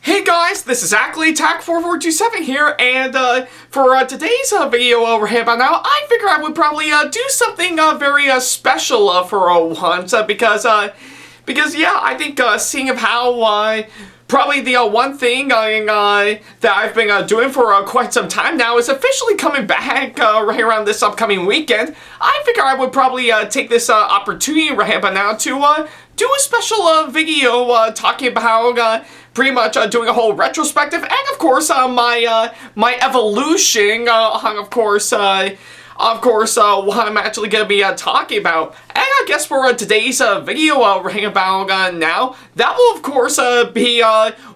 Hey guys, this is Ackley, SamAttack4427 here, and for today's video right about now, I figured I would probably do something very special for once, because yeah, I think seeing of how probably the one thing that I've been doing for quite some time now is officially coming back right around this upcoming weekend. I figure I would probably take this opportunity right about now to do a special video talking about pretty much doing a whole retrospective, and of course my evolution on of course what I'm actually going to be talking about. And I guess for today's video right about now, that will of course be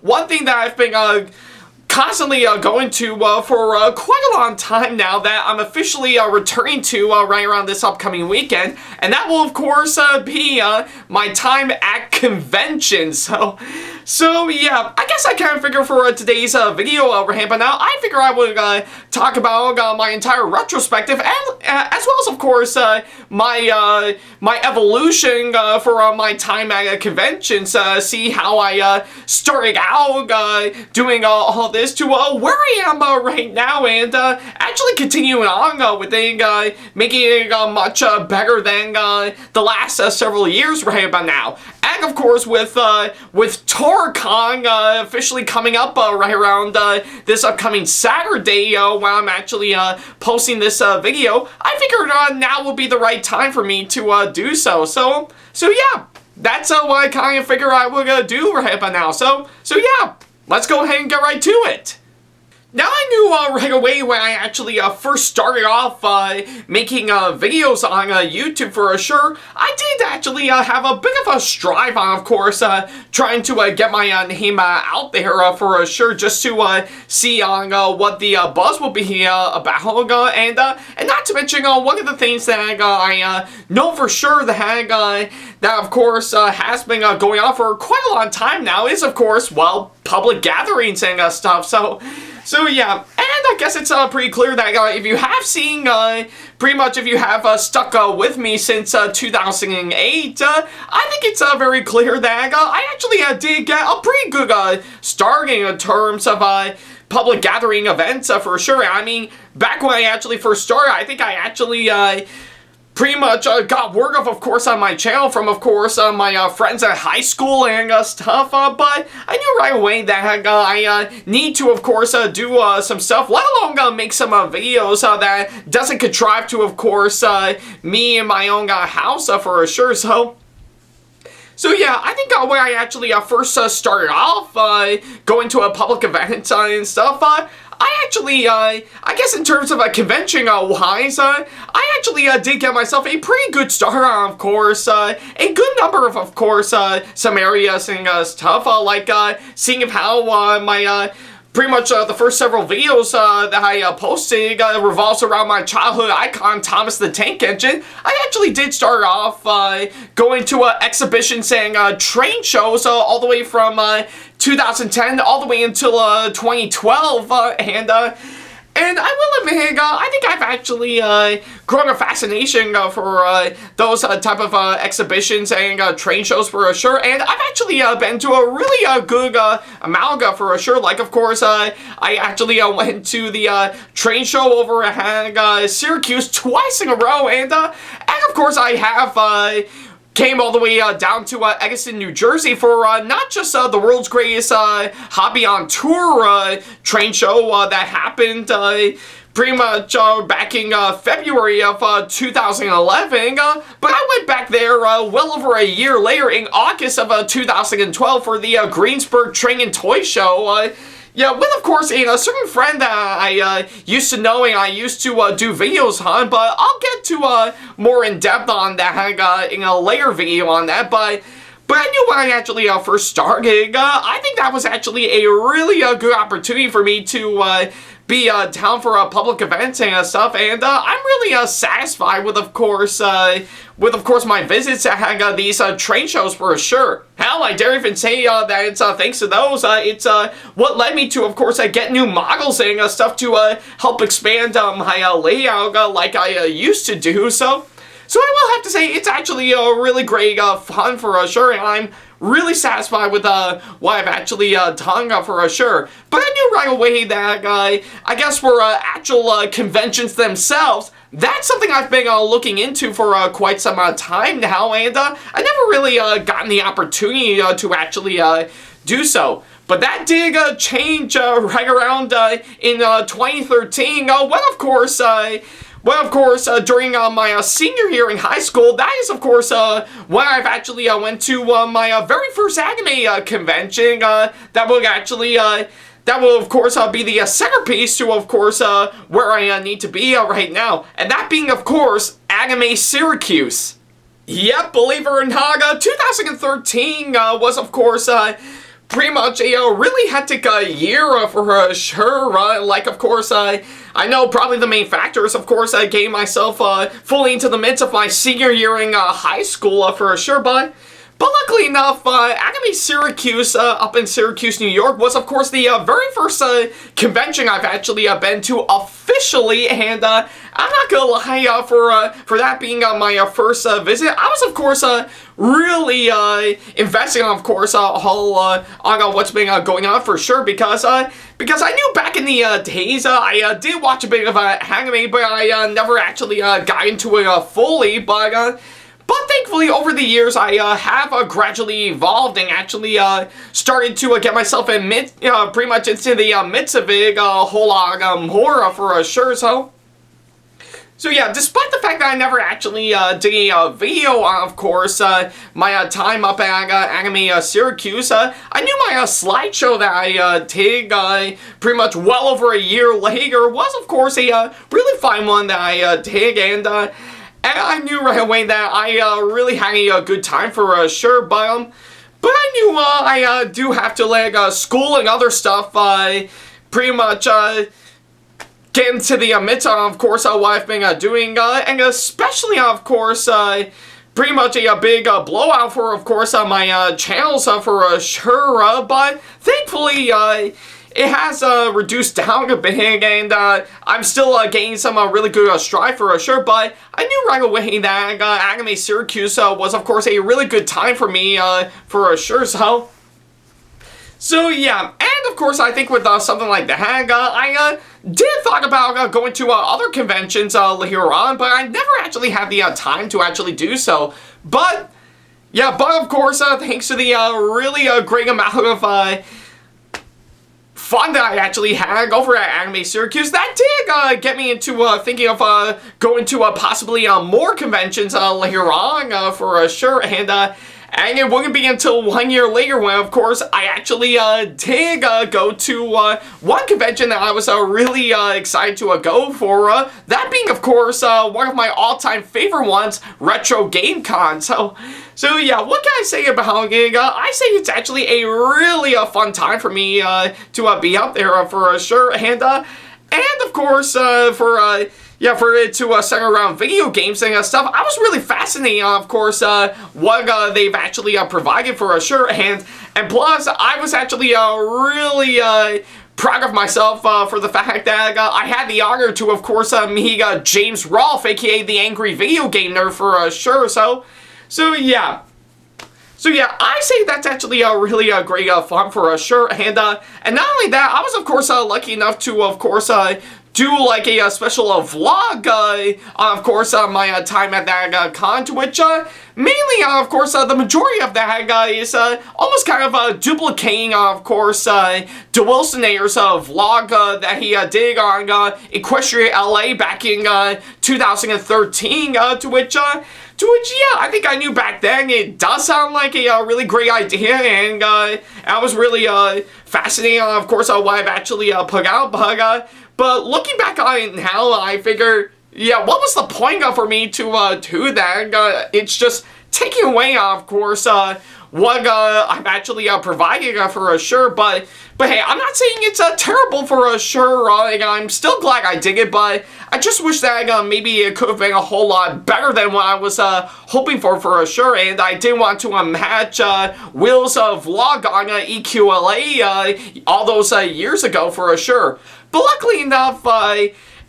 one thing that I've been constantly going to for quite a long time now, that I'm officially returning to right around this upcoming weekend, and that will of course be my time at conventions. So yeah, I guess I kind of figure for today's video right but now, I figure I would talk about my entire retrospective, and as well as of course my evolution for my time at conventions, see how I started out doing all this to where I am right now, and actually continuing on with it, making it much better than the last several years right about now. And of course with TorCon officially coming up right around this upcoming Saturday, when I'm actually posting this video, I figured now would be the right time for me to do so. So yeah, that's what I kind of figure I would do right about now. So yeah, let's go ahead and get right to it. Now, I knew right away when I actually first started off making videos on YouTube for sure, I did actually have a bit of a strive on, of course, trying to get my name out there for sure, just to see on what the buzz will be about, and not to mention one of the things that I know for sure that of course has been going on for quite a long time now is, of course, well, public gatherings and stuff. So yeah, and I guess it's pretty clear that if you have seen, pretty much if you have stuck with me since 2008, I think it's very clear that I actually did get a pretty good starting in terms of public gathering events for sure. I mean, back when I actually first started, I think I actually pretty much got word of course, on my channel from, of course, my friends at high school and stuff, but I knew right away that I need to, of course, do some stuff, let alone make some videos that doesn't contrive to, of course, me in my own house for sure. So yeah, I think when I actually first started off going to a public event and stuff, I actually, I guess in terms of convention wise, I actually did get myself a pretty good start on, of course, a good number of course, some areas and stuff, like seeing of how my pretty much the first several videos that I posted revolves around my childhood icon, Thomas the Tank Engine. I actually did start off going to exhibitions and train shows all the way from 2010 all the way until 2012, and I will admit, I think I've actually grown a fascination for those type of exhibitions and train shows for sure, and I've actually been to a really good amount for sure. Like, of course, I actually went to the train show over at Syracuse twice in a row, and of course I have came all the way down to Edison, New Jersey for not just the world's greatest hobby on tour train show that happened pretty much back in February of 2011, but I went back there well over a year later in August of 2012 for the Greensburg Train and Toy Show. Yeah, with, of course, a certain friend that I used to know and I used to do videos on, but I'll get to more in-depth on that in a later video on that, but I knew when I actually first started, I think that was actually a really good opportunity for me to be down for public events and stuff, and I'm really satisfied with, of course, my visits at these train shows for sure. Hell, I dare even say that it's thanks to those, it's what led me to, of course, get new models and stuff to help expand my layout like I used to do. So I will have to say it's actually a really great fun for sure, and I'm really satisfied with what I've actually done for sure. But I knew right away that I guess for actual conventions themselves, that's something I've been looking into for quite some time now, and I never really gotten the opportunity to actually do so. But that did change right around in 2013, during my senior year in high school. That is, of course, when I've actually went to my very first anime convention. That will, of course, be the centerpiece to, of course, where I need to be right now. And that being, of course, Anime Syracuse. Yep, believe it or not, 2013 was, of course, pretty much a really hectic year for sure. Like, of course, I know probably the main factor is, of course, getting myself fully into the midst of my senior year in high school for sure, but luckily enough, Anime Syracuse up in Syracuse, New York was, of course, the very first convention I've actually been to officially, and I'm not gonna lie, for that being my first visit, I was, of course, really investing, of course, whole on what's been going on for sure, because I knew back in the days, I did watch a bit of anime, but I never actually got into it fully, but thankfully, over the years, I have gradually evolved and actually started to get myself pretty much into the midst of it a whole lot more for sure. So yeah, despite the fact that I never actually did a video on, of course, my time up at Anime Syracuse, I knew my slideshow that I did pretty much well over a year later was, of course, a really fine one that I did, and I knew right away that I really had a good time for sure, but I knew I do have to, like, school and other stuff pretty much get into the midst of course, what I've been doing, and especially, of course, pretty much a big blowout for, of course, my channels for sure, but thankfully, it has reduced down a bit, and I'm still gaining some really good stride for sure, but I knew right away that Anime Syracuse was, of course, a really good time for me for sure, so yeah, and of course, I think with something like that, I did thought about going to other conventions later on, but I never actually had the time to actually do so, but yeah, but of course, thanks to the really great amount of fun that I actually had over at Anime Syracuse, that did get me into thinking of going to possibly more conventions later on for sure, and it wouldn't be until 1 year later when, of course, I actually did go to one convention that I was really excited to go for, that being, of course, one of my all-time favorite ones, Retro Game Con. So yeah, what can I say about it? I say it's actually a really fun time for me to be up there for sure, and of course for it to center around video games and stuff. I was really fascinated, of course, what they've actually provided for sure, and plus I was actually really proud of myself for the fact that I had the honor to, of course, meet James Rolfe, aka the Angry Video Game Nerd, for sure. So yeah, I say that's actually a really great fun for sure, and not only that, I was, of course, lucky enough to, of course, do like a special vlog, of course, my time at that con, to which mainly, of course, the majority of that is almost kind of duplicating, of course, DeWilsonator's vlog that he did on Equestria LA back in 2013, to which, yeah, I think I knew back then it does sound like a really great idea, and I was really fascinated, of course, what I've actually put out, but looking back on it now, I figure, yeah, what was the point for me to do that? It's just taking away, of course, what I've actually provided for sure, but hey, I'm not saying it's terrible for sure, I'm still glad I did it, but I just wish that maybe it could have been a whole lot better than what I was hoping for sure, and I did want to match Will's vlog on EQLA all those years ago for sure. But luckily enough,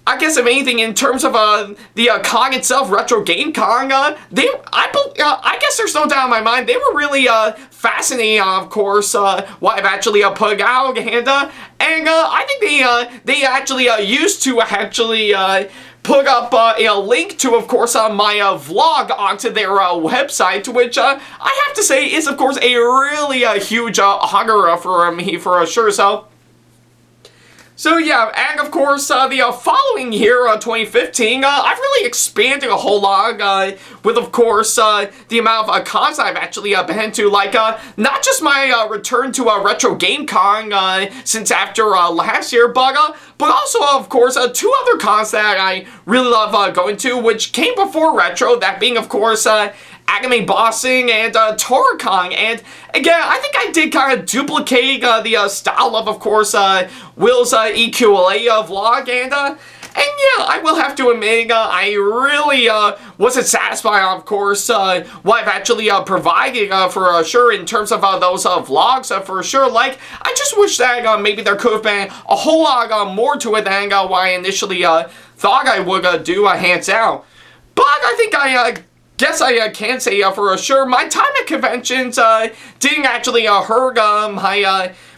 I guess if anything, in terms of the Kong itself, Retro Game Kong, I guess there's no doubt in my mind they were really fascinating. Of course, what I've actually put out, and I think they actually used to actually put up a link to, of course, my vlog onto their website, which I have to say is, of course, a really huge honor for me, for sure. So yeah, and of course, the following year, 2015, I've really expanded a whole lot with, of course, the amount of cons I've actually been to, like, not just my return to Retro Game Con since after last year, but also, of course, two other cons that I really love going to, which came before Retro, that being, of course, Anime Bossing and Toricon, and again, I think I did kind of duplicate the style of course, Will's EQLA vlog, and yeah, I will have to admit, I really wasn't satisfied, of course, what I've actually provided for sure in terms of those vlogs, for sure. Like, I just wish that maybe there could have been a whole lot more to it than what I initially thought I would do, hands down. But I think I guess I can say for sure my time at conventions didn't actually hurt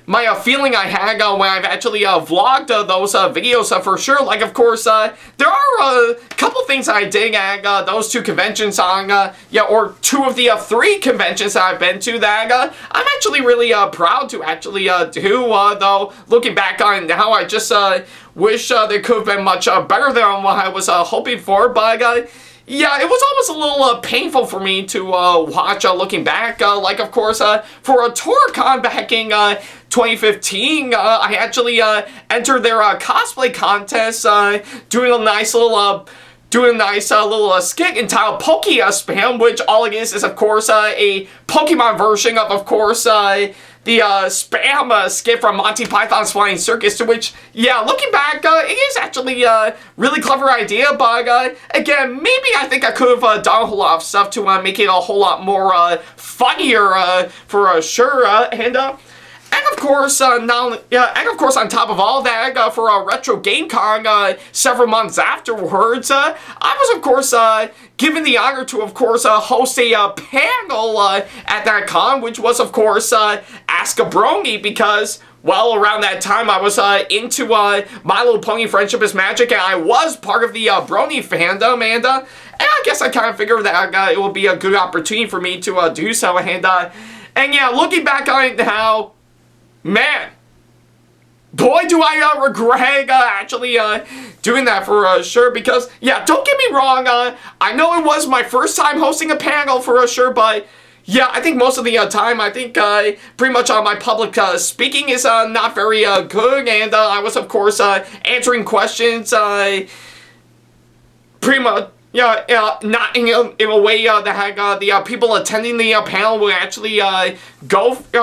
my feeling I had when I've actually vlogged those videos, for sure. Like, of course, there are a couple things I did at those two conventions on, yeah, or two of the three conventions that I've been to that I'm actually really proud to actually do, though, looking back on it now, I just wish they could have been much better than what I was hoping for, but yeah, it was almost a little painful for me to watch looking back. Like, of course, for a Toricon back in 2015, I actually entered their cosplay contest, doing a nice little skit entitled Poke Spam, which all it is, of course, a Pokemon version of course, the spam skit from Monty Python's Flying Circus, to which, yeah, looking back, it is actually a really clever idea, but again, maybe I think I could have done a whole lot of stuff to make it a whole lot more funnier, for sure, and of course, and of course, on top of all that, for a Retro Game Con several months afterwards, I was, of course, given the honor to, of course, host a panel at that con, which was, of course, Ask a Brony, because, well, around that time, I was into My Little Pony Friendship is Magic, and I was part of the Brony fandom, and I guess I kind of figured that it would be a good opportunity for me to do so, and yeah, looking back on it now, man, boy, do I regret actually doing that, for sure, because, yeah, don't get me wrong, I know it was my first time hosting a panel, for sure, but, yeah, I think most of the time, I think pretty much my public speaking is not very good, and I was, of course, answering questions pretty much, yeah, not in a way that had the people attending the panel would actually go for,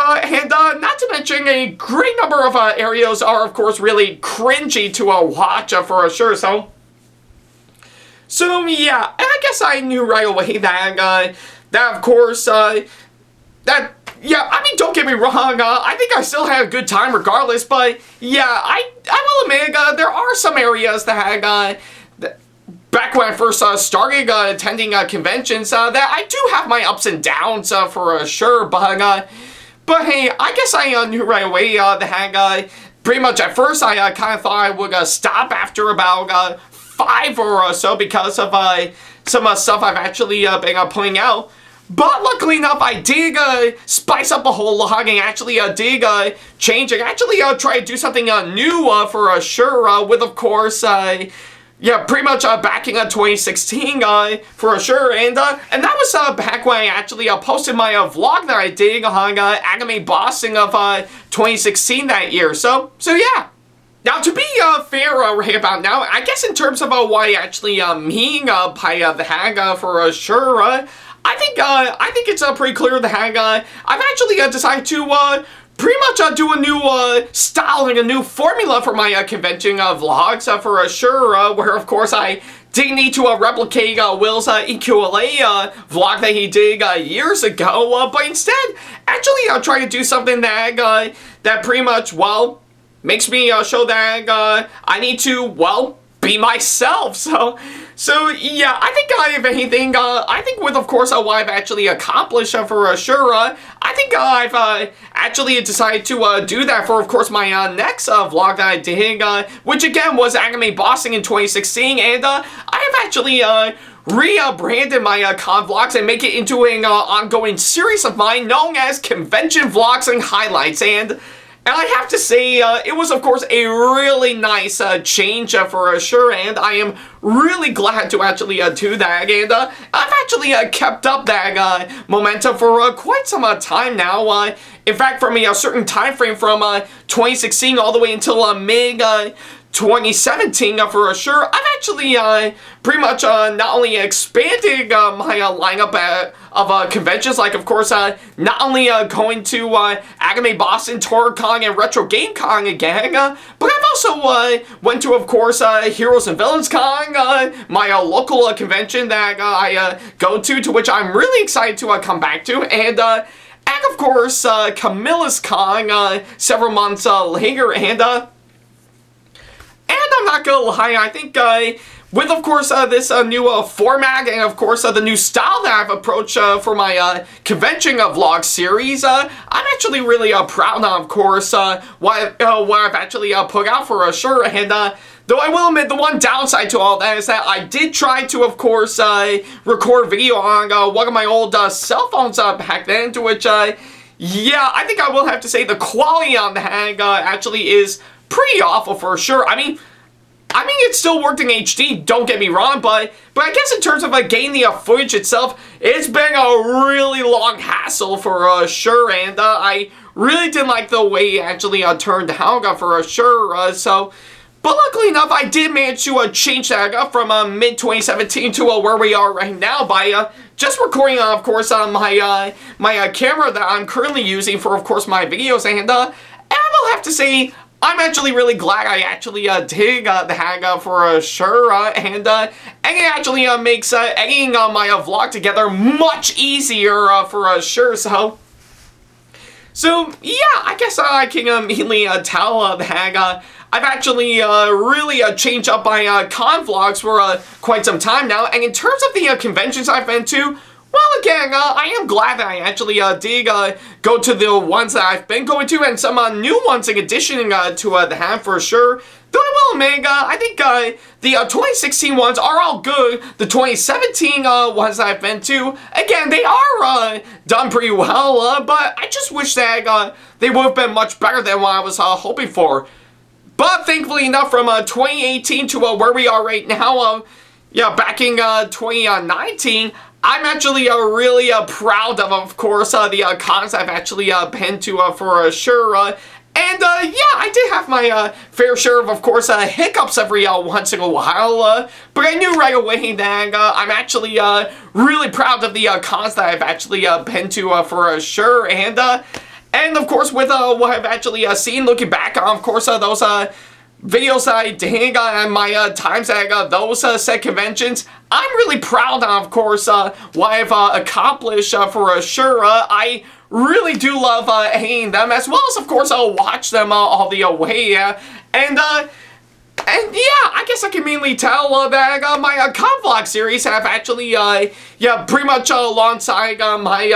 and not to mention a great number of areas are, of course, really cringy to watch, for sure, so yeah, and I guess I knew right away that, of course, that, yeah, I mean, don't get me wrong, I think I still had a good time regardless, but, yeah, I will admit, there are some areas that had, back when I first started attending conventions, that I do have my ups and downs, for sure, but hey, I guess I knew right away that pretty much at first I kind of thought I would stop after about 5 or so because of some stuff I've actually been putting out. But luckily enough, I did spice up a whole lot and actually did change and actually try to do something new, for sure, with, of course, yeah, pretty much back in 2016, for sure, and that was back when I actually posted my vlog that I did on Anime Bossing of 2016 that year, so yeah. Now, to be fair right about now, I guess in terms of what I actually mean by the hag, for sure, I think it's pretty clear the hag, I've actually decided to pretty much do a new style and a new formula for my convention vlogs, for sure, where, of course, I didn't need to replicate Will's EQLA vlog that he did years ago, but instead, actually try to do something that, that pretty much, well, makes me show that I need to, well, be myself. So yeah, I think if anything, I think with, of course, what I've actually accomplished for sure, I think I've actually decided to do that for, of course, my next vlog that I did, which again was Anime Bossing in 2016, and I have actually rebranded my con vlogs and make it into an ongoing series of mine known as Convention Vlogs and Highlights, and I have to say, it was, of course, a really nice change for sure, and I am really glad to actually do that, and I've actually kept up that momentum for quite some time now. In fact, from a certain time frame from 2016 all the way until mid 2017 for sure, I've actually pretty much not only expanded my lineup of conventions, like of course not only going to Anime Boston, TorCon, and Retro Game Con again, but I've also went to, of course, Heroes and Villains Con, my local convention that I go to which I'm really excited to come back to, and of course Camilla's Con several months later, and I'm not gonna lie, I think with, of course, this new format and, of course, the new style that I've approached for my convention vlog series, I'm actually really proud of course, what I've actually put out for sure, and though I will admit the one downside to all that is that I did try to, of course, record video on one of my old cell phones back then, to which, yeah, I think I will have to say the quality on that actually is pretty awful for sure. I mean, it still worked in HD, don't get me wrong, but I guess in terms of getting the footage itself, it's been a really long hassle for sure, and I really didn't like the way it actually turned out for sure, so... But luckily enough, I did manage to change that up from mid-2017 to where we are right now by just recording, of course, my camera that I'm currently using for, of course, my videos, and I will have to say, I'm actually really glad I actually did the hang for sure, and it actually makes editing my vlog together much easier for sure, so yeah, I guess I can immediately tell that I've actually really changed up my con vlogs for quite some time now, and in terms of the conventions I've been to, well, again, I am glad that I actually did go to the ones that I've been going to, and some new ones in addition to the hand for sure. Though I will admit, I think the 2016 ones are all good. The 2017 ones that I've been to, again, they are done pretty well, but I just wish that they would have been much better than what I was hoping for. But thankfully enough, from 2018 to where we are right now, yeah, back in 2019, I'm actually really proud of course, the cons I've actually been to for sure. And yeah, I did have my fair share of course, hiccups every once in a while, but I knew right away that I'm actually really proud of the cons that I've actually been to for sure. And of course, with what I've actually seen, looking back on, of course, those videos that I did and my times at those said conventions, I'm really proud of course, what I've accomplished for sure. I really do love editing them, as well as, of course, I'll watch them all the way, and yeah, I guess I can mainly tell that my con vlog series have actually, yeah, pretty much alongside my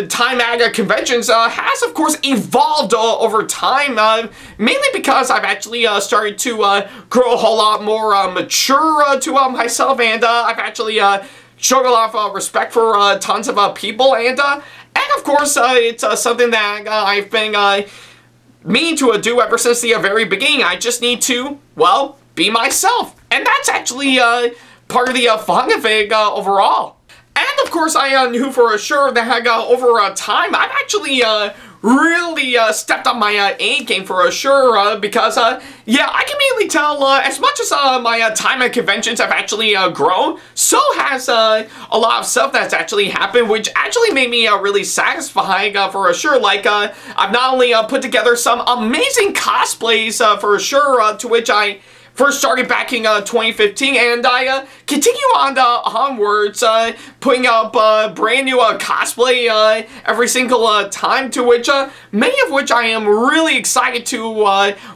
time at conventions has, of course, evolved over time, mainly because I've actually started to grow a whole lot more mature to myself, and I've actually showed a lot of respect for tons of people, and of course, it's something that I've been meaning to do ever since the very beginning. I just need to, well, be myself. And that's actually part of the fun of it overall. And of course, I knew for sure that over time, I've actually really stepped up my A game for sure, because, yeah, I can immediately tell, as much as my time at conventions have actually grown, so has a lot of stuff that's actually happened, which actually made me really satisfying for sure. Like, I've not only put together some amazing cosplays for sure, to which I first started back in 2015, and I continue on onwards, putting up brand new cosplay every single time, to which many of which I am really excited to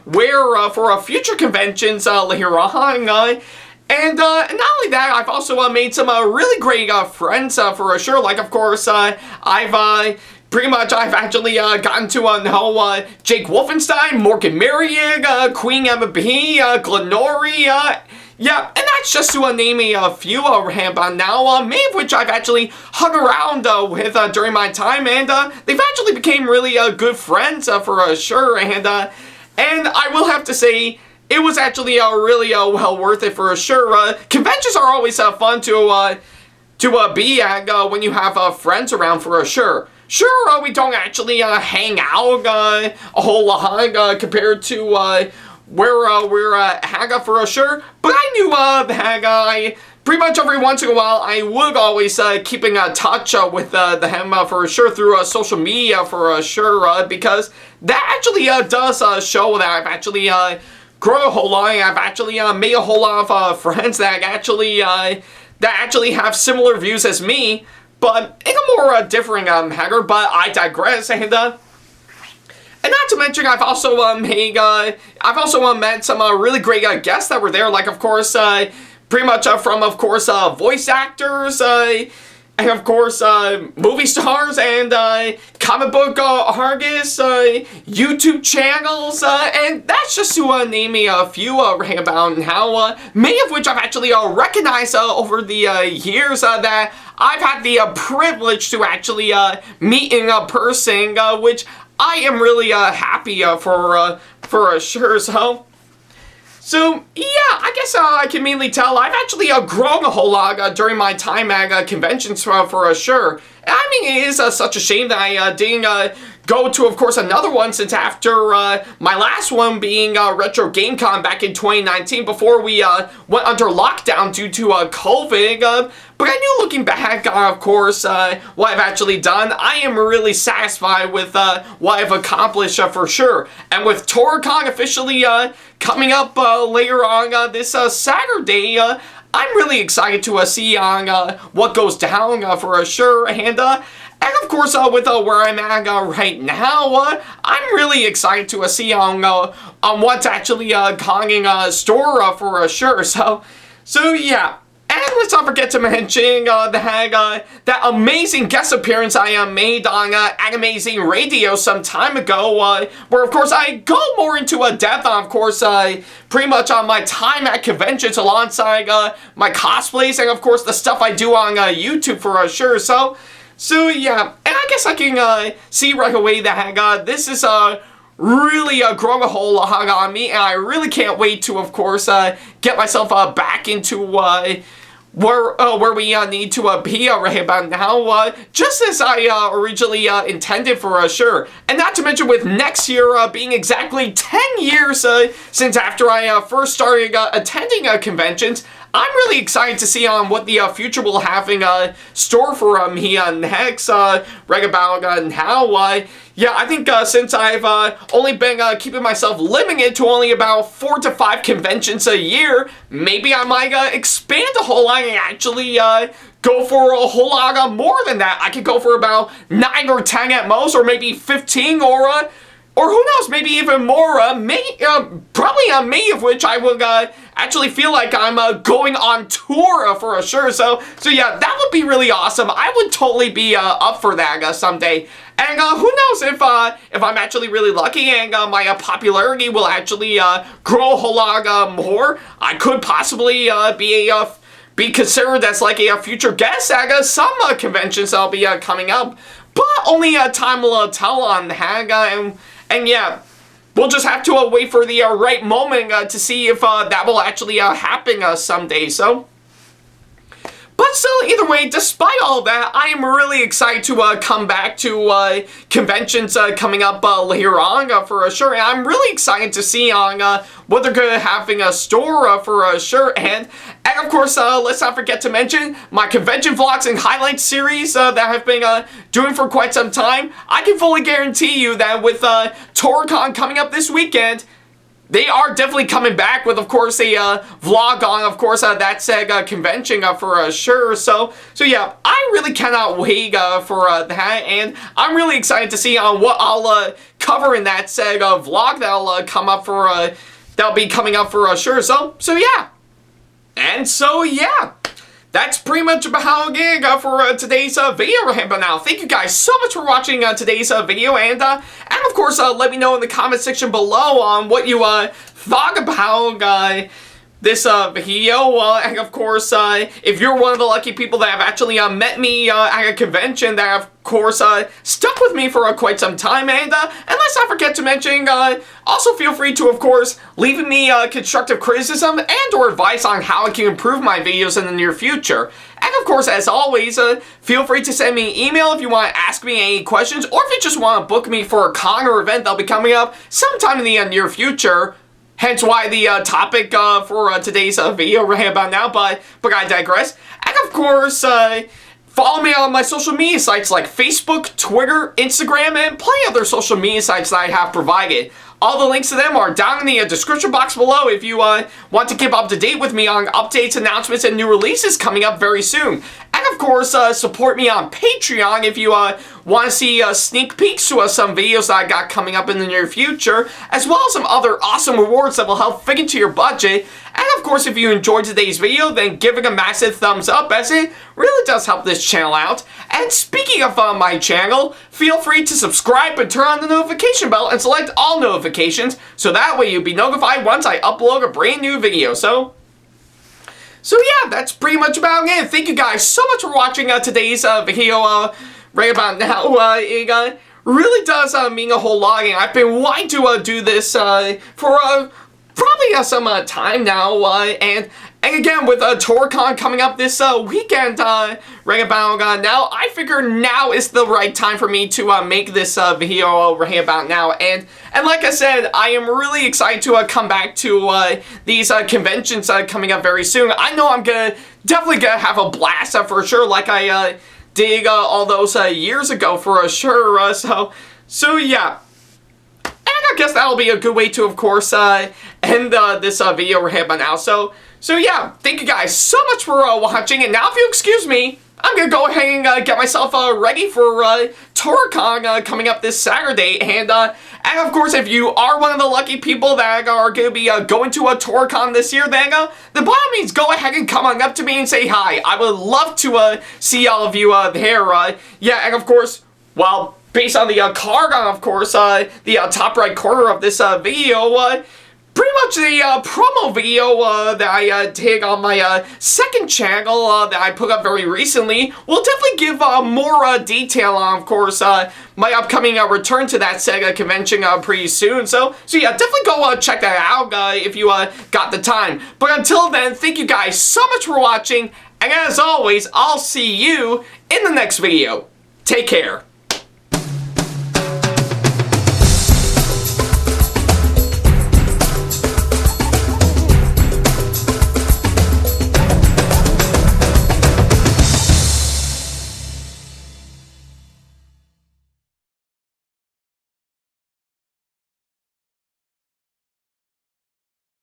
wear for future conventions later on. And not only that, I've also made some really great friends for sure. Like, of course, I've actually gotten to know Jake Wolfenstein, Morgan Merriag, Queen Emma B, Glenori, yeah, and that's just to name a few now, many of which I've actually hung around with during my time, and they've actually became really good friends for sure, and I will have to say, it was actually really well worth it for sure. Conventions are always fun to be at when you have friends around for sure. Sure, we don't actually hang out a whole lot compared to where we're at for sure. But I knew that pretty much every once in a while I would always keep in touch with them for sure through social media for sure, because that actually does show that I've actually grown a whole lot. I've actually made a whole lot of friends that actually have similar views as me, but in a more differing manner. But I digress, and not to mention, I've also met some really great guests that were there. Like, of course, pretty much from, of course, voice actors, and of course, movie stars, and comic book artists, YouTube channels, and that's just to name a few right about now, many of which I've actually recognized over the years that I've had the privilege to actually meet in person, which I am really happy for sure. So, yeah, I guess I can mainly tell I've actually grown a whole lot during my time at conventions for sure. I mean, it is such a shame that I didn't go to, of course, another one, since after my last one being Retro Game Con back in 2019, before we went under lockdown due to COVID. But I knew, looking back, of course, what I've actually done, I am really satisfied with what I've accomplished for sure. And with TorCon officially coming up later on this Saturday, I'm really excited to see on what goes down for sure. And of course, with where I'm at right now, I'm really excited to see on what's actually coming in store for sure. So yeah. And let's not forget to mention that amazing guest appearance I made on Animazing Radio some time ago, where, of course, I go more into depth on, of course, pretty much on my time at conventions alongside my cosplays and, of course, the stuff I do on YouTube for sure. So yeah, and I guess I can see right away that this is really growing a whole lot on me, and I really can't wait to, of course, get myself back into where we need to be right about now, just as I originally intended for sure. And not to mention, with next year being exactly 10 years since after I first started attending conventions, I'm really excited to see what the future will have in store for me next, right about now. Yeah, I think since I've only been keeping myself limited to only about 4 to 5 conventions a year, maybe I might expand a whole lot and actually go for a whole lot more than that. I could go for about 9 or 10 at most, or maybe 15, or who knows, maybe even more, probably many of which I would actually feel like I'm going on tour for sure. So yeah, that would be really awesome. I would totally be up for that someday. And who knows if I'm actually really lucky and my popularity will actually grow a whole lot more. I could possibly be considered as like a future guest at some conventions that'll be coming up. But only time will tell on that. And yeah, we'll just have to wait for the right moment to see if that will actually happen someday. But still, either way, despite all that, I am really excited to come back to conventions coming up later on for sure. And I'm really excited to see on what they're going to have in store for sure. And of course, let's not forget to mention my convention vlogs and highlights series that I've been doing for quite some time. I can fully guarantee you that with TorCon coming up this weekend, they are definitely coming back with, of course, a vlog on, of course, that Sega convention for sure. So yeah, I really cannot wait for that, and I'm really excited to see what I'll cover in that Sega vlog that'll come up for that'll be coming up for sure. So yeah, and so yeah. That's pretty much about it for today's video right about now. Thank you guys so much for watching today's video, and of course, let me know in the comment section below on what you thought about this video, and of course, if you're one of the lucky people that have actually met me at a convention, that of course stuck with me for quite some time, and let's not forget to mention, also feel free to, of course, leave me constructive criticism and or advice on how I can improve my videos in the near future. And of course, as always, feel free to send me an email if you want to ask me any questions, or if you just want to book me for a con or event that'll be coming up sometime in the near future. Hence why the topic for today's video right about now, but I digress. And of course, follow me on my social media sites like Facebook, Twitter, Instagram, and plenty other social media sites that I have provided. All the links to them are down in the description box below if you want to keep up to date with me on updates, announcements, and new releases coming up very soon. And of course, support me on Patreon if you want to see sneak peeks to some videos that I got coming up in the near future, as well as some other awesome rewards that will help fit into your budget. And of course, if you enjoyed today's video, then give it a massive thumbs up, as it really does help this channel out. And speaking of my channel, feel free to subscribe and turn on the notification bell and select all notifications, so that way you'll be notified once I upload a brand new video. So yeah, that's pretty much about it. Thank you guys so much for watching today's video right about now. It really does mean a whole lot, and I've been wanting to do this for probably some time now, and again, with TorCon coming up this weekend, right about now, I figure now is the right time for me to make this video right about now, and like I said, I am really excited to come back to these conventions coming up very soon. I know I'm definitely gonna have a blast for sure, like I did all those years ago for sure. So yeah. I guess that'll be a good way to, of course, end this video right about now. So yeah, thank you guys so much for watching, and now if you excuse me, I'm gonna go ahead and get myself ready for TorCon coming up this Saturday, and of course, if you are one of the lucky people that are gonna be going to a TorCon this year, then by all means, go ahead and come on up to me and say hi. I would love to see all of you there. Yeah, and of course, well, based on the card on, of course, the top right corner of this video, pretty much the promo video that I did on my second channel that I put up very recently will definitely give more detail on, of course, my upcoming return to that Sega convention pretty soon. So yeah, definitely go check that out if you got the time. But until then, thank you guys so much for watching, and as always, I'll see you in the next video. Take care.